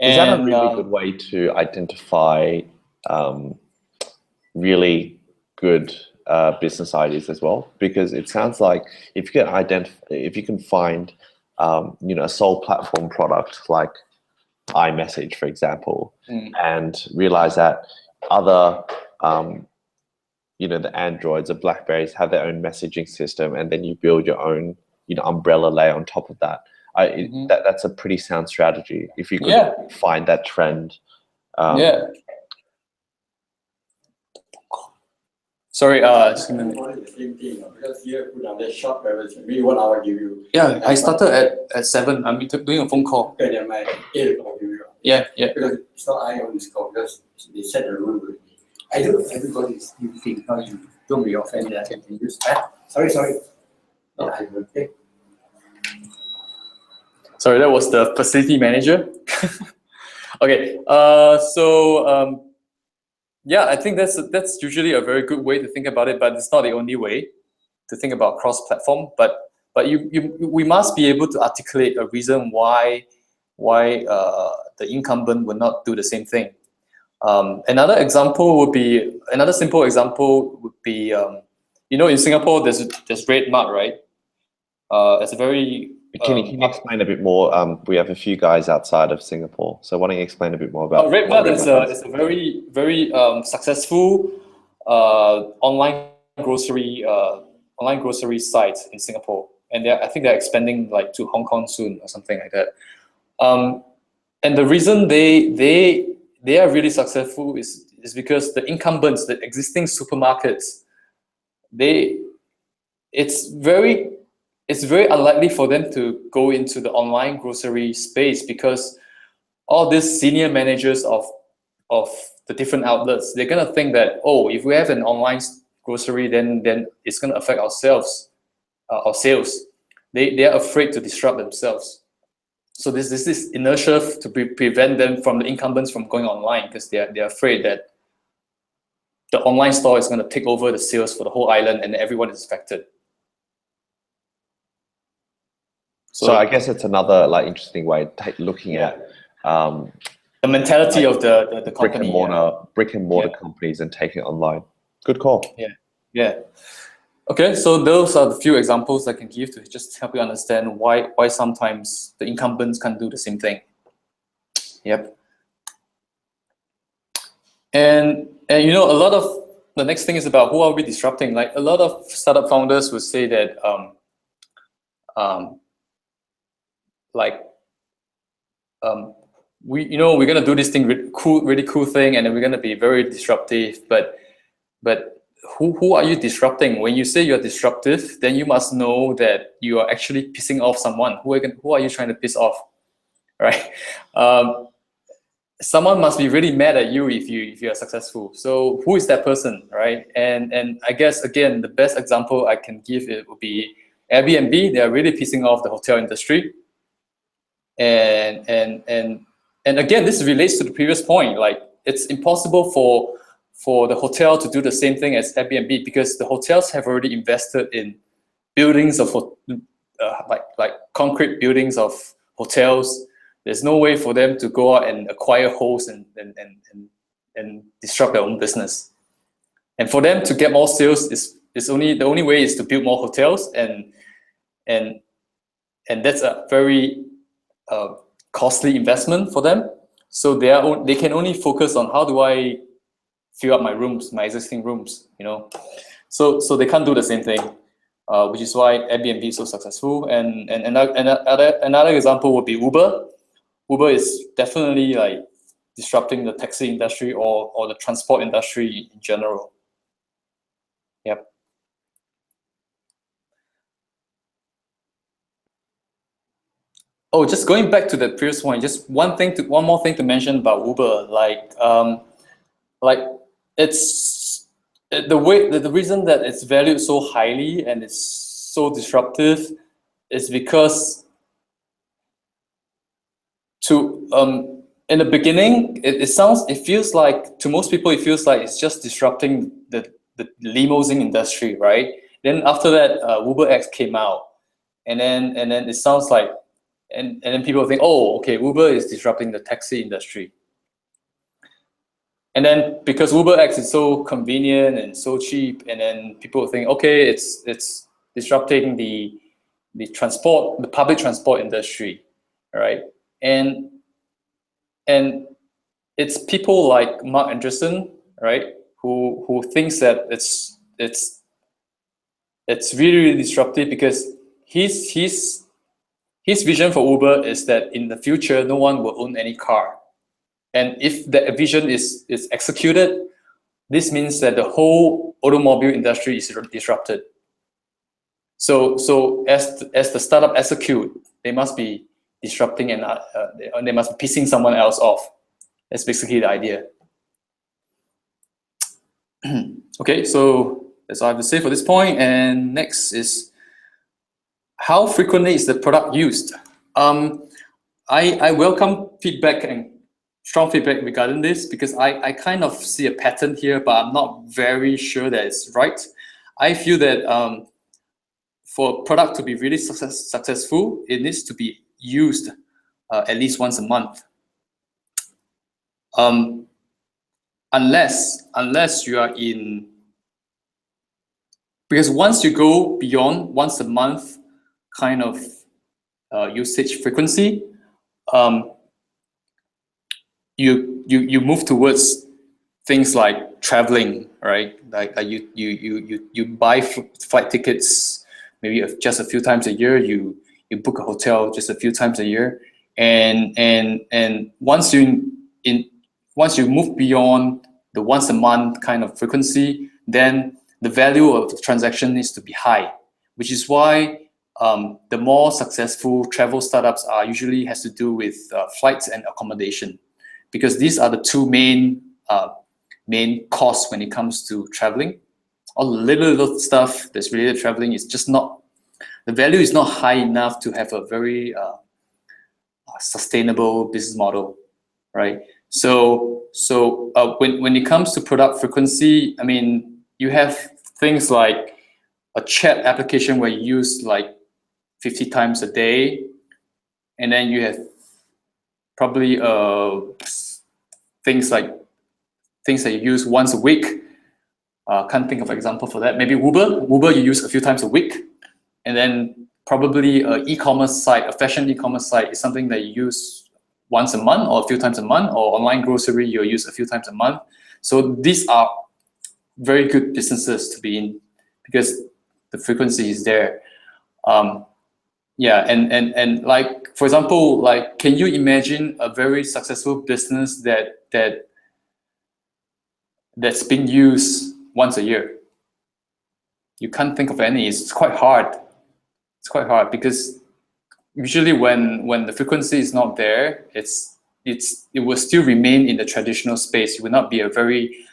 Is that a really good way to identify really good business ideas as well? Because it sounds like if you can find a sole platform product like iMessage, for example, and realize that other the Androids or Blackberries have their own messaging system, and then you build your own umbrella layer on top of that. That's a pretty sound strategy if you could find that trend. Sorry, just the same thing, because here put on the short version. Maybe 1 hour give you. Yeah, I started at 7. I'm doing a phone call. Okay, then my 8 o'clock give you. Yeah. Because it's not I on this call, because they set the rule already. I don't know everybody's new thing. How you don't be offended. I can use that. Sorry. No, I will take. Sorry, that was the facility manager. Okay, yeah, I think that's usually a very good way to think about it, but it's not the only way to think about cross-platform. But we must be able to articulate a reason why the incumbent will not do the same thing. Another simple example would be in Singapore there's Red Mart, right? It's a very Can you explain a bit more? We have a few guys outside of Singapore, so why don't you explain a bit more about Red Mart is a very, very successful online grocery site in Singapore, and I think they're expanding like to Hong Kong soon or something like that. And the reason they are really successful is because the incumbents, the existing supermarkets, it's very unlikely for them to go into the online grocery space, because all these senior managers of the different outlets, they're gonna think that, oh, if we have an online grocery, then it's gonna affect our sales. They are afraid to disrupt themselves. So there's this inertia to prevent them from the incumbents from going online, because they're afraid that the online store is going to take over the sales for the whole island and everyone is affected. So I guess it's another interesting way looking at the mentality of the company, brick and mortar companies and taking it online. Good call. Yeah. Okay, so those are the few examples I can give to just help you understand why sometimes the incumbents can't do the same thing. Yep. And a lot of the next thing is about who are we disrupting. Like a lot of startup founders would say that we're gonna do this thing really cool thing, and then we're gonna be very disruptive. But who are you disrupting? When you say you're disruptive, then you must know that you are actually pissing off someone. Who are you trying to piss off, right? Someone must be really mad at you if you are successful. So who is that person, right? And I guess again the best example I can give it would be Airbnb. They are really pissing off the hotel industry. And again, this relates to the previous point. Like it's impossible for the hotel to do the same thing as Airbnb, because the hotels have already invested in buildings of like concrete buildings of hotels. There's no way for them to go out and acquire hosts and disrupt their own business. And for them to get more sales, the only way is to build more hotels, and and that's a very costly investment for them. So they can only focus on how do I fill up my rooms, my existing rooms, you know. So they can't do the same thing, which is why Airbnb is so successful. And another example would be Uber. Uber is definitely like disrupting the taxi industry or the transport industry in general. Yep. Oh, just going back to the previous one, just one more thing to mention about Uber, like it's the reason that it's valued so highly and it's so disruptive is because in the beginning it feels like, to most people it feels like it's just disrupting the limousine industry, right? Then after that UberX came out, and then it sounds like and then people think, oh, okay, Uber is disrupting the taxi industry. And then because UberX is so convenient and so cheap, and then people think, okay, it's disrupting the public transport industry, right? And it's people like Mark Anderson, right, who thinks that it's really, really disruptive, because his vision for Uber is that in the future no one will own any car. And if that vision is executed, this means that the whole automobile industry is disrupted. So as the startup execute, they must be disrupting and they must be pissing someone else off. That's basically the idea. Okay, so that's all I have to say for this point. And next is, how frequently is the product used? I welcome feedback and strong feedback regarding this, because I kind of see a pattern here, but I'm not very sure that it's right. I feel that for a product to be really successful, it needs to be used at least once a month. Unless you are in, because once you go beyond once a month kind of usage frequency, you move towards things like traveling, right? Like you buy flight tickets maybe just a few times a year. You book a hotel just a few times a year, and once you move beyond the once a month kind of frequency, then the value of the transaction needs to be high, which is why the more successful travel startups are usually has to do with flights and accommodation, because these are the two main costs when it comes to traveling. All the little stuff that's related to traveling is just not, the value is not high enough to have a very sustainable business model, right? So when it comes to product frequency, I mean, you have things like a chat application where you use like 50 times a day, and then you have probably things that you use once a week. Can't think of an example for that. Maybe Uber you use a few times a week, and then probably an e-commerce site, a fashion e-commerce site, is something that you use once a month or a few times a month, or online grocery you'll use a few times a month. So these are very good businesses to be in, because the frequency is there. Yeah, and like, for example, like, can you imagine a very successful business that's being used once a year? You can't think of any. It's quite hard. It's quite hard, because usually when the frequency is not there, it will still remain in the traditional space. It will not be a very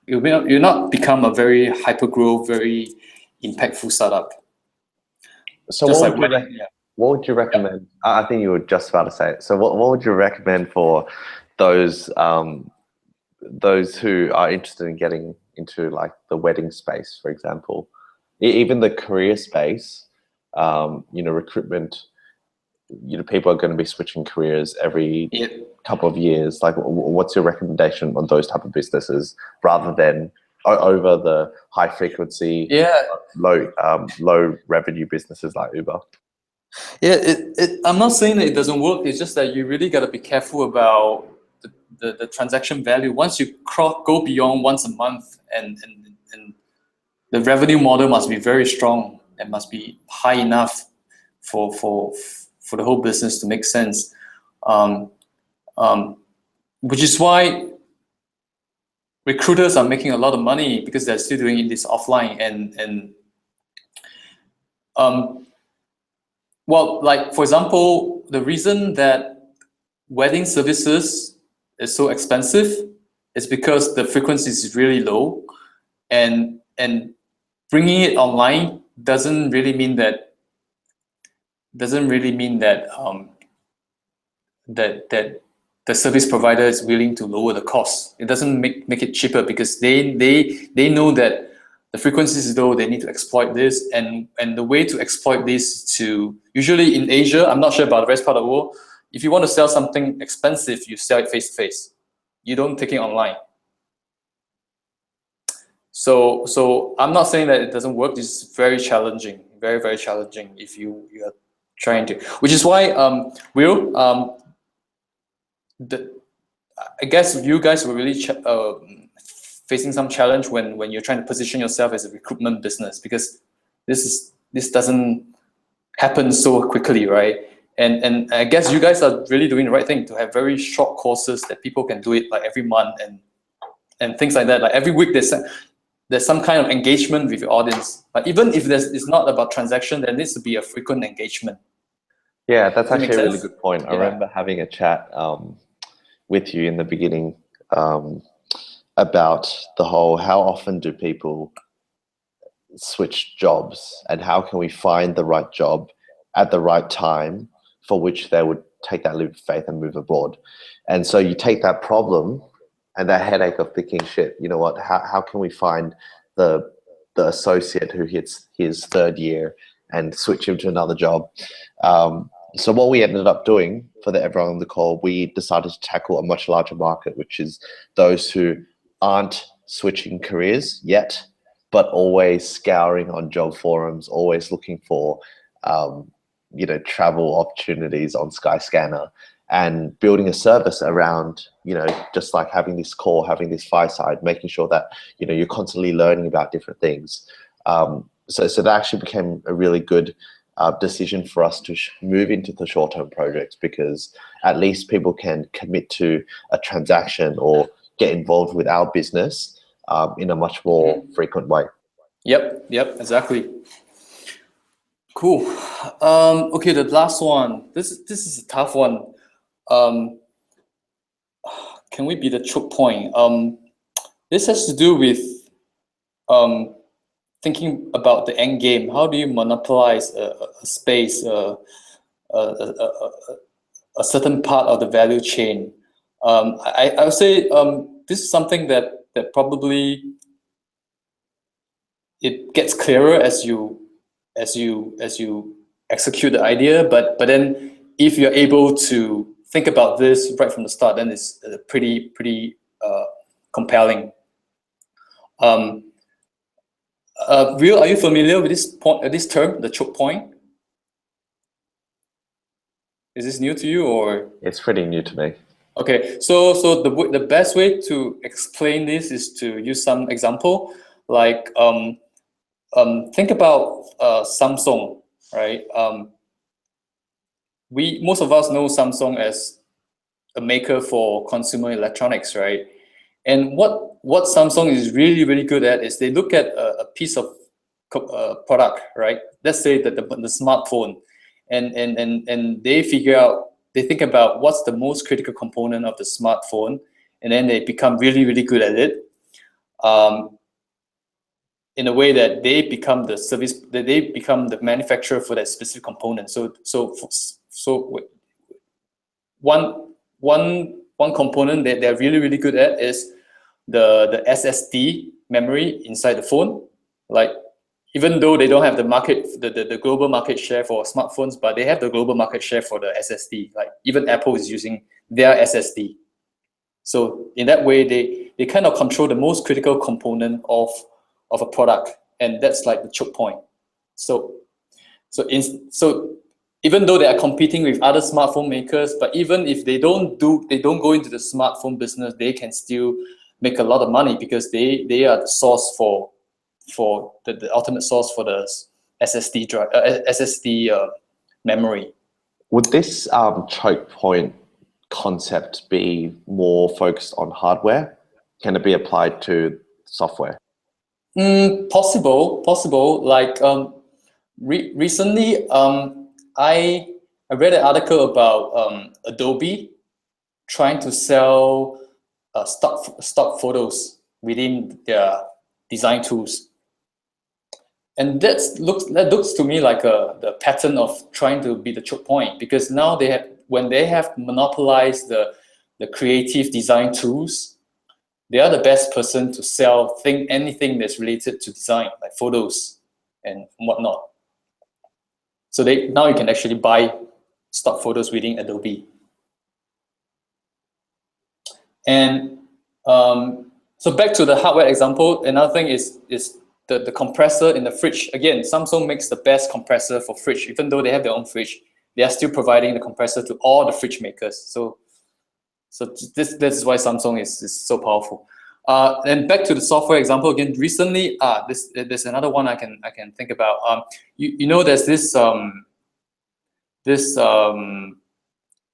it will not become a very hyper growth, very impactful startup. So what would you recommend? I think you were just about to say it. So what would you recommend for those who are interested in getting into like the wedding space, for example, even the career space, recruitment, people are going to be switching careers every couple of years. Like, what's your recommendation on those type of businesses, rather than over the high frequency, Yeah. low revenue businesses like Uber. Yeah, I'm not saying that it doesn't work. It's just that you really got to be careful about the transaction value. Once you go beyond once a month, and the revenue model must be very strong and must be high enough for the whole business to make sense. Which is why recruiters are making a lot of money, because they're still doing this offline. And well, like for example, the reason that wedding services is so expensive is because the frequency is really low, and bringing it online doesn't really mean that that the service provider is willing to lower the cost. It doesn't make it cheaper, because they know that the frequency is low. They need to exploit this, and the way to exploit this is to, usually in Asia, I'm not sure about the rest part of the world, if you want to sell something expensive, you sell it face to face. You don't take it online. So I'm not saying that it doesn't work. This is very challenging, very, very challenging if you are trying to. Which is why, Will, I guess you guys were really facing some challenge when you're trying to position yourself as a recruitment business, because this doesn't happen so quickly, right? And I guess you guys are really doing the right thing to have very short courses that people can do it like every month and things like that. Like every week there's some kind of engagement with your audience. But even if it's not about transaction, there needs to be a frequent engagement. Yeah, that's actually a really good point. Yeah. I remember having a chat with you in the beginning about the whole, how often do people switch jobs, and how can we find the right job at the right time for which they would take that leap of faith and move abroad. And so you take that problem and that headache of thinking, shit, you know what, how can we find the associate who hits his third year and switch him to another job? So what we ended up doing, for everyone on the call, we decided to tackle a much larger market, which is those who aren't switching careers yet, but always scouring on job forums, always looking for travel opportunities on Skyscanner, and building a service around, just like having this call, having this Fireside, making sure that, you're constantly learning about different things. So that actually became a really good decision for us to move into the short-term projects, because at least people can commit to a transaction or get involved with our business in a much more frequent way. Yep, exactly. Cool. Okay, the last one. This is a tough one. Can we be the choke point? This has to do with thinking about the end game. How do you monopolize a space, a certain part of the value chain? I would say this is something that probably it gets clearer as you execute the idea, but then if you're able to think about this right from the start, then it's pretty compelling. Will, are you familiar with this term, the choke point? Is this new to you, or? It's pretty new to me. Okay, so the best way to explain this is to use some example, like think about Samsung, right? Most of us know Samsung as a maker for consumer electronics, right? And what Samsung is really good at is they look at a piece of product, right? Let's say that the smartphone, and they think about what's the most critical component of the smartphone, and then they become really good at it. In a way that they become the service, that they become the manufacturer for that specific component. So one component that they're really good at is the SSD memory inside the phone. Like, even though they don't have the global market share for smartphones, but they have the global market share for the SSD. Like, even Apple is using their SSD. So in that way, they kind of control the most critical component of a product, and that's like the choke point. So even though they are competing with other smartphone makers, but even if they don't go into the smartphone business, they can still make a lot of money because they are the source for the ultimate source for the SSD drive, SSD memory. Would this choke point concept be more focused on hardware? Can it be applied to software? Possible. Like recently, I read an article about Adobe trying to sell stock photos within their design tools, and that looks to me like the pattern of trying to be the choke point, because now when they have monopolized the creative design tools, they are the best person to sell anything that's related to design, like photos and whatnot. So now you can actually buy stock photos within Adobe. And so back to the hardware example, another thing is the compressor in the fridge. Again, Samsung makes the best compressor for fridge. Even though they have their own fridge, they are still providing the compressor to all the fridge makers. So this is why Samsung is so powerful. And back to the software example again. Recently, there's another one I can think about. You know, there's this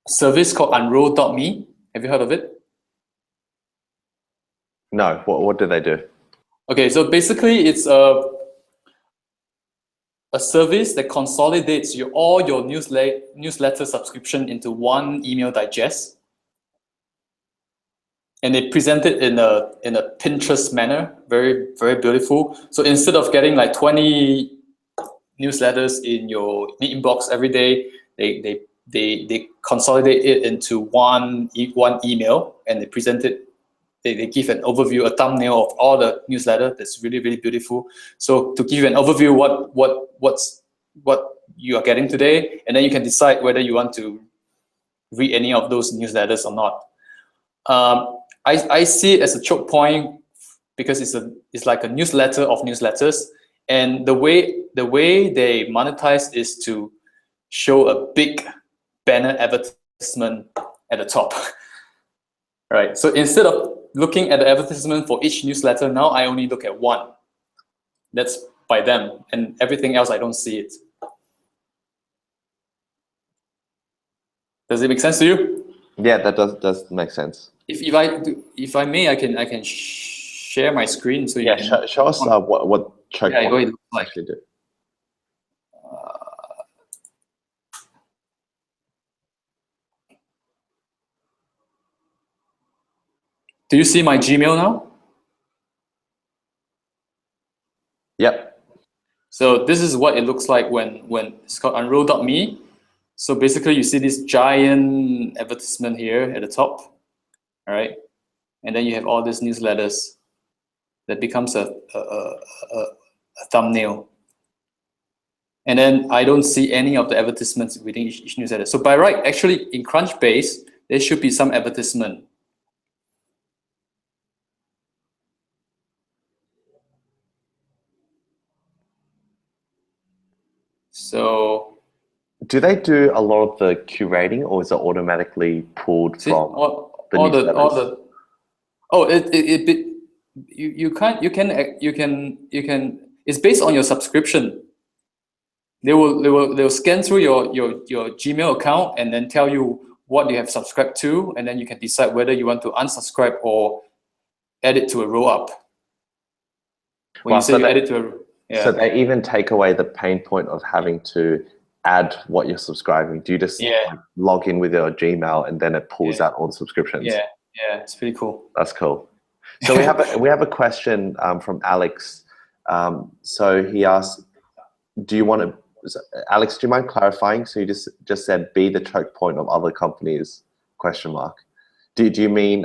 service called Unroll.me. Have you heard of it? No. What do they do? Okay, so basically it's a service that consolidates all your newsletter subscription into one email digest, and they present it in a Pinterest manner, very very beautiful. So instead of getting like 20 newsletters in your inbox every day, they consolidate it into one email, and they present it. They give an overview, a thumbnail of all the newsletter. That's really really beautiful. So to give you an overview what you are getting today, and then you can decide whether you want to read any of those newsletters or not. I see it as a choke point because it's like a newsletter of newsletters, and the way they monetize is to show a big banner advertisement at the top. Right. So instead of looking at the advertisement for each newsletter, now I only look at one. That's by them, and everything else I don't see it. Does it make sense to you? Yeah, that does make sense. If I may, I can share my screen so you can show us what choke point what it looks like. actually do. Do you see my Gmail now? Yep. So this is what it looks like when it's called Unroll.me. So basically, you see this giant advertisement here at the top, all right, and then you have all these newsletters that becomes a thumbnail, and then I don't see any of the advertisements within each newsletter. So by right, actually in Crunchbase, there should be some advertisement. So do they do a lot of the curating, or is it automatically pulled from the newsletters? You can. It's based on your subscription. They will scan through your Gmail account and then tell you what you have subscribed to, and then you can decide whether you want to unsubscribe or add it to a roll up. When you say you add it to a So they even take away the pain point of having to add what you're subscribing. Do you just log in with your Gmail and then it pulls out all the subscriptions? Yeah, it's pretty cool. That's cool. So we have a question from Alex. So he asked, Alex, do you mind clarifying? So you just said be the choke point of other companies, ? Do you mean,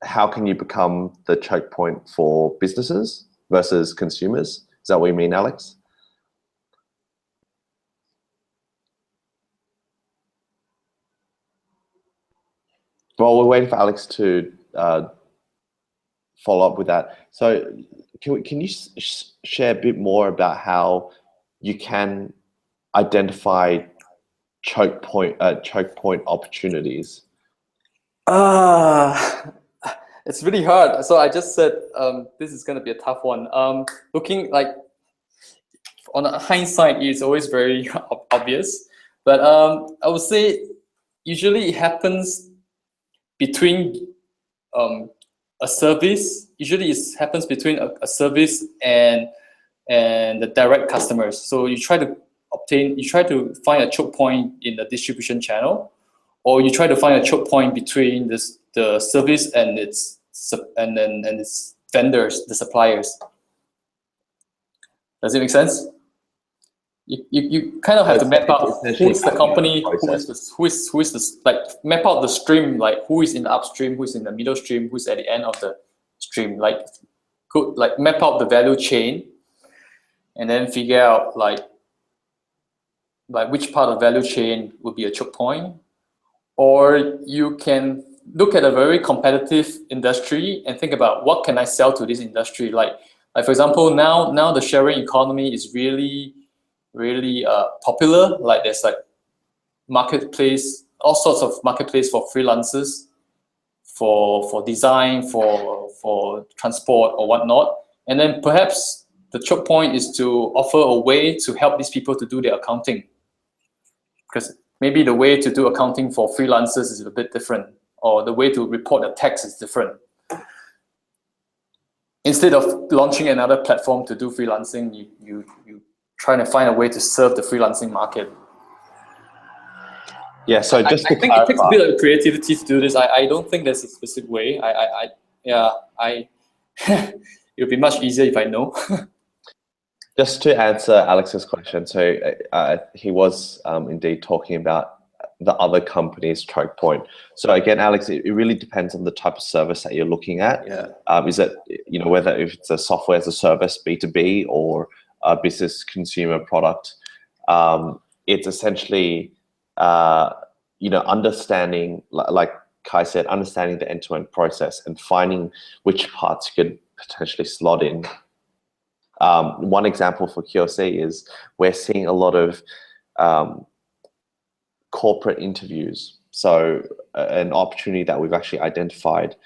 how can you become the choke point for businesses versus consumers? Is that what you mean, Alex? Well, we're waiting for Alex to follow up with that. So can you share a bit more about how you can identify choke point opportunities? It's really hard. So I just said this is going to be a tough one. Looking like on hindsight, it's always very obvious, but I would say usually it happens between a service. Usually it happens between a service and the direct customers. So you try to find a choke point in the distribution channel, or you try to find a choke point between the service and its vendors, the suppliers. Does it make sense? You kind of have to map out who's the company, who is the like map out the stream, like who is in the upstream, who is in the middle stream, who's at the end of the stream. Like map out the value chain, and then figure out like which part of the value chain would be a choke point. Or you can look at a very competitive industry and think about what can I sell to this industry. Like for example, now the sharing economy is really popular. Like there's like marketplace, all sorts of marketplace for freelancers, for design, for transport or whatnot. And then perhaps the choke point is to offer a way to help these people to do their accounting, because maybe the way to do accounting for freelancers is a bit different, or the way to report a tax is different. Instead of launching another platform to do freelancing, you trying to find a way to serve the freelancing market. Yeah, so just I think it takes a bit of creativity to do this. I don't think there's a specific way. It would be much easier if I know. Just to answer Alex's question, so he was indeed talking about the other company's choke point. So again, Alex, it really depends on the type of service that you're looking at. Yeah. Is it, whether if it's a software as a service, B2B, or a business consumer product, it's essentially, understanding, like Kai said, understanding the end-to-end process and finding which parts you could potentially slot in. One example for QLC is we're seeing a lot of corporate interviews. So an opportunity that we've actually identified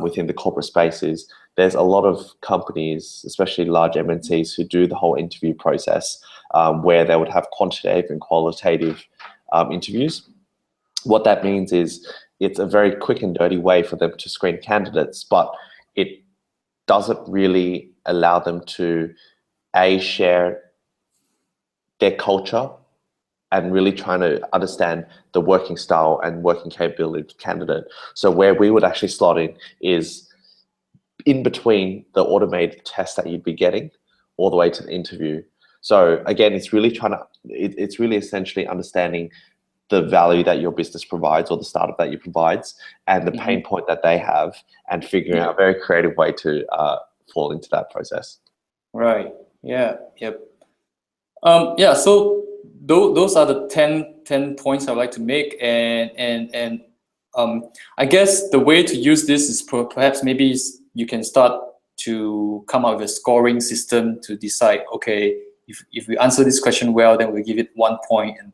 within the corporate space is there's a lot of companies, especially large MNCs, who do the whole interview process where they would have quantitative and qualitative interviews. What that means is it's a very quick and dirty way for them to screen candidates, but it doesn't really allow them to share their culture and really trying to understand the working style and working capability of the candidate. So where we would actually slot in is in between the automated test that you'd be getting all the way to the interview. So again, it's really essentially understanding the value that your business provides or the startup that you provides and the pain point that they have, and figuring out a very creative way to fall into that process. Right. Yeah. Yep. So those are the 10 points I'd like to make, and I guess the way to use this is perhaps maybe you can start to come up with a scoring system to decide, okay, if we answer this question well, then we give it 1 point, and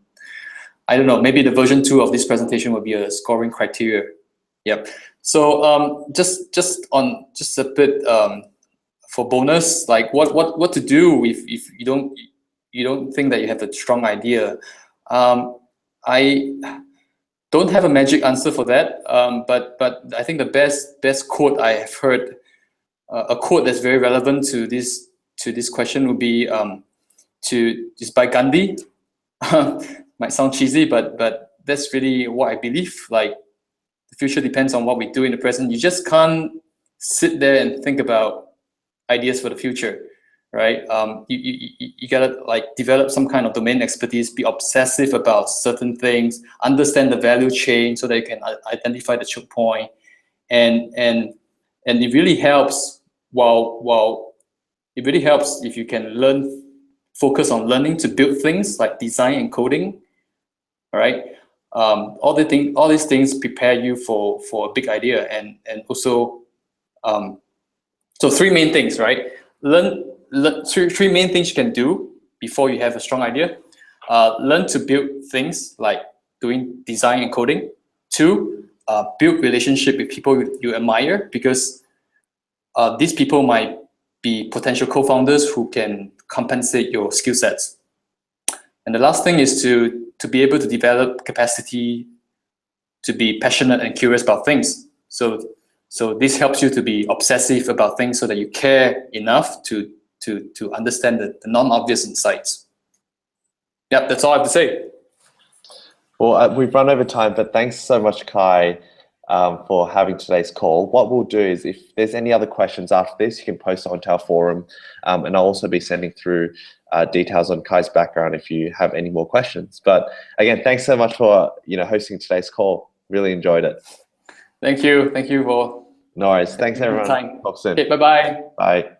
I don't know, maybe the version 2 of this presentation will be a scoring criteria. Yep. So just a bit for bonus, like what to do if you don't think that you have a strong idea. I don't have a magic answer for that, but I think the best quote I have heard, a quote that's very relevant to this question would be it's by Gandhi. Might sound cheesy, but that's really what I believe. Like, the future depends on what we do in the present. You just can't sit there and think about ideas for the future, right? You gotta like develop some kind of domain expertise, be obsessive about certain things, understand the value chain so that you can identify the choke point, and it really helps. It really helps if you can focus on learning to build things like design and coding. All right, all these things prepare you for a big idea, and also So three main things, right? Learn three main things you can do before you have a strong idea. Learn to build things like doing design and coding. 2, build relationship with people you admire, because these people might be potential co-founders who can compensate your skill sets. And the last thing is to be able to develop capacity to be passionate and curious about things. So this helps you to be obsessive about things so that you care enough to understand the non-obvious insights. Yep, that's all I have to say. Well, we've run over time, but thanks so much, Kai, for having today's call. What we'll do is, if there's any other questions after this, you can post it onto our forum, and I'll also be sending through details on Kai's background if you have any more questions. But again, thanks so much for hosting today's call. Really enjoyed it. Thank you for No worries. Thanks everyone. time. Talk soon. Okay, bye-bye. Bye.